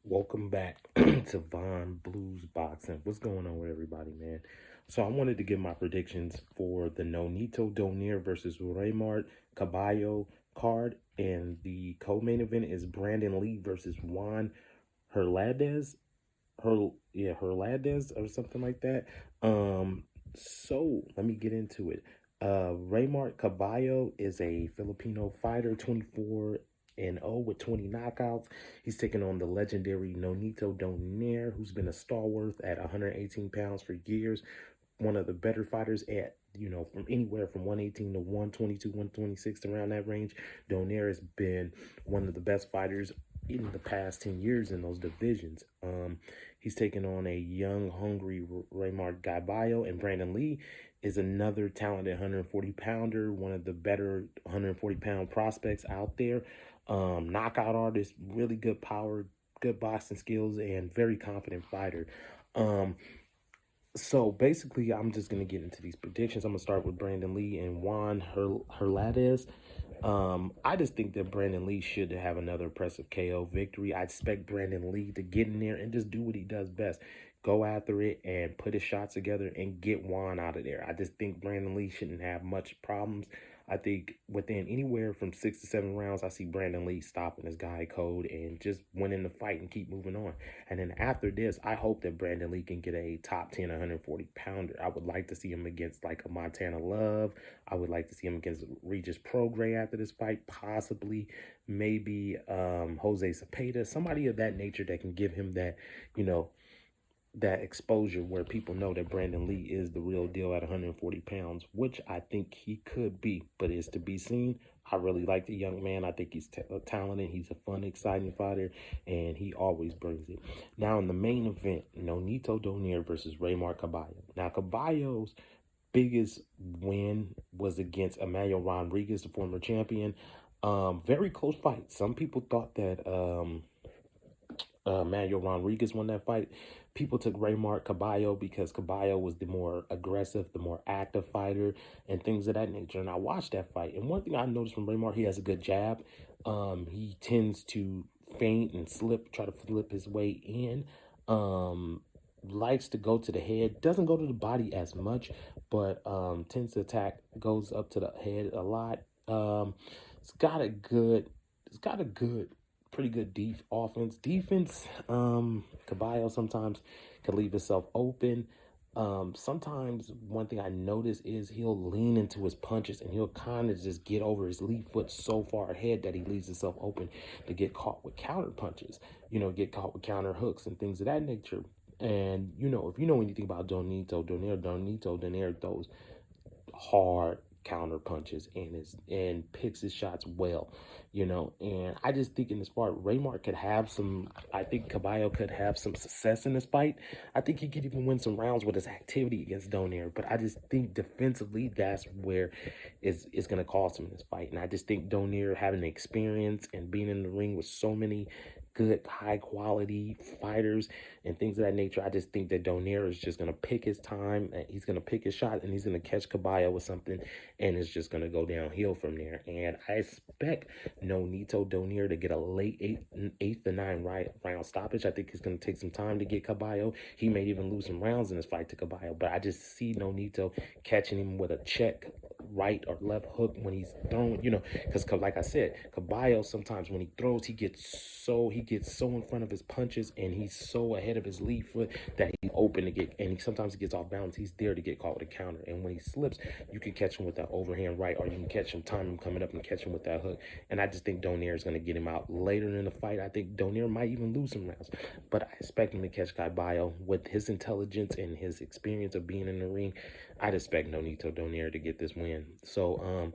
Welcome back to Von Blues Boxing. What's going on with everybody, man? So I wanted to give my predictions for the Nonito Donaire versus Reymart Caballo card, and the co-main event is Brandon Lee versus Juan Herladez. Herladez or something like that. So let me get into it. Reymart Caballo is a Filipino fighter, 24-0 with 20 knockouts. He's taking on the legendary Nonito Donaire, who's been a stalwart at 118 pounds for years. One of the better fighters at, from anywhere from 118 to 122, 126, around that range. Donaire has been one of the best fighters in the past 10 years in those divisions. He's taken on a young, hungry Reymart Gaballo, and Brandon Lee is another talented 140-pounder, one of the better 140-pound prospects out there. Knockout artist, really good power, good boxing skills, and very confident fighter. So basically, I'm just gonna get into these predictions. I'm gonna start with Brandon Lee and Juan Herladez. I just think that Brandon Lee should have another impressive KO victory. I expect Brandon Lee to get in there and just do what he does best. Go after it and put his shots together and get Juan out of there. I just think Brandon Lee shouldn't have much problems. I think within anywhere from 6 to 7 rounds, I see Brandon Lee stopping his guy cold and just winning the fight and keep moving on. And then after this, I hope that Brandon Lee can get a top 10 140-pounder. I would like to see him against like a Montana Love. I would like to see him against Regis Prograis after this fight, possibly maybe Jose Cepeda, somebody of that nature that can give him that, that exposure where people know that Brandon Lee is the real deal at 140 pounds, which I think he could be, but is to be seen. I really like the young man. I think he's talented. He's a fun, exciting fighter, and he always brings it. Now, in the main event, Nonito Donaire versus Reymart Caballo. Now, Caballo's biggest win was against Emmanuel Rodriguez, the former champion. Very close fight. Some people thought that Manuel Rodriguez won that fight. People took Reymart Caballo because Caballo was the more aggressive, the more active fighter, and things of that nature. And I watched that fight. And one thing I noticed from Reymart, he has a good jab. He tends to feint and try to flip his way in. Likes to go to the head. Doesn't go to the body as much, but tends to attack, goes up to the head a lot. It's got a good, pretty good offense. Defense, Caballo sometimes can leave himself open. Sometimes one thing I notice is he'll lean into his punches and he'll kind of just get over his lead foot so far ahead that he leaves himself open to get caught with counter punches, get caught with counter hooks and things of that nature. And, if you know anything about Donaire throws hard counter punches and picks his shots well, and I just think in this part Reymart could have I think Caballo could have some success in this fight. I think he could even win some rounds with his activity against Donaire, but I just think defensively that's where it's going to cost him in this fight. And I just think Donaire having the experience and being in the ring with so many good, high quality fighters and things of that nature, I just think that Donaire is just going to pick his time, and he's going to pick his shot, and he's going to catch Caballo with something, and it's just going to go downhill from there. And I expect Nonito Donaire to get a late eighth to ninth round stoppage. I think it's going to take some time to get Caballo. He may even lose some rounds in this fight to Caballo, but I just see Nonito catching him with a check right or left hook when he's throwing, because like I said, Caballo sometimes when he throws, he gets so in front of his punches and he's so ahead of his lead foot that he's open to get, and he sometimes gets off balance. He's there to get caught with a counter, and when he slips, you can catch him with that overhand right, or you can catch him, time him coming up and catch him with that hook. And I just think Donaire is going to get him out later in the fight. I think Donaire might even lose some rounds, but I expect him to catch Gaballo with his intelligence and his experience of being in the ring. I'd expect Nonito Donaire to get this win. So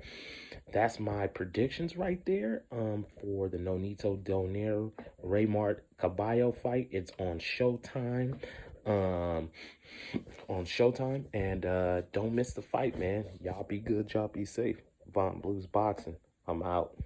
that's my predictions right there for the Nonito Donaire Reymart Caballo fight. It's on Showtime. And don't miss the fight, man. Y'all be good, y'all be safe. Von Blues Boxing, I'm out.